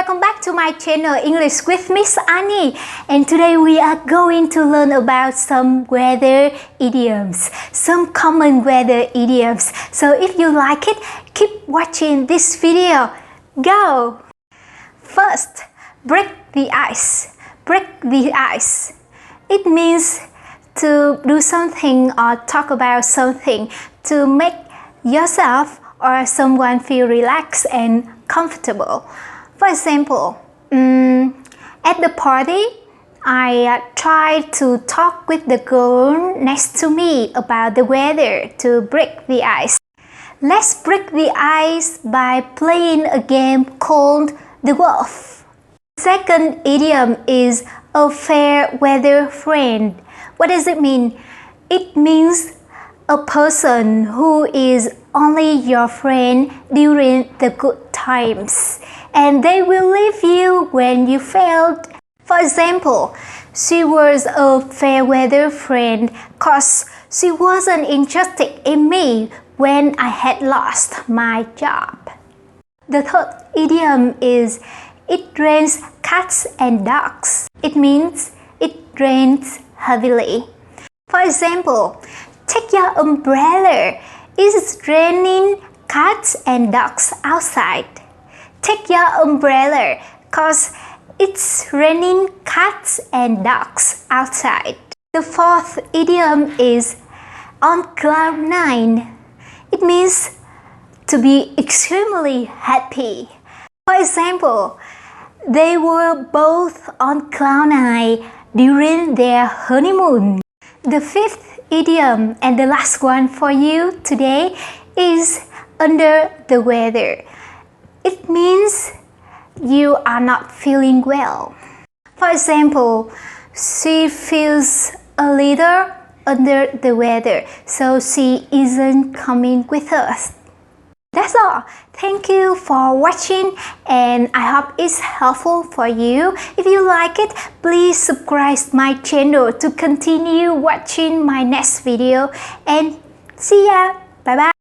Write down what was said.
welcome back to my channel English with Miss Annie, and today we are going to learn about some weather idioms, some common weather idioms. So if you like it, keep watching this video. Go! First, break the ice. Break the ice. It means to do something or talk about something to make yourself or someone feel relaxed and comfortable. For example, at the party, I tried to talk with the girl next to me about the weather to break the ice. Let's break the ice by playing a game called the wolf. Second idiom is a fair weather friend. What does it mean? It means a person who is only your friend during the good times, and they will leave you when you failed. For example, she was a fair weather friend cause she wasn't interested in me when I had lost my job. The third idiom is it rains cats and dogs. It means it rains heavily. For example, take your umbrella. It's raining cats and dogs outside. Take your umbrella cause it's raining cats and dogs outside. The fourth idiom is on cloud nine. It means to be extremely happy. For example, they were both on cloud nine during their honeymoon. The fifth idiom and the last one for you today is under the weather. It means you are not feeling well. For example, she feels a little under the weather, so she isn't coming with us. That's all. Thank you for watching, and I hope it's helpful for you. If you like it, please subscribe my channel to continue watching my next video, and see ya. Bye bye.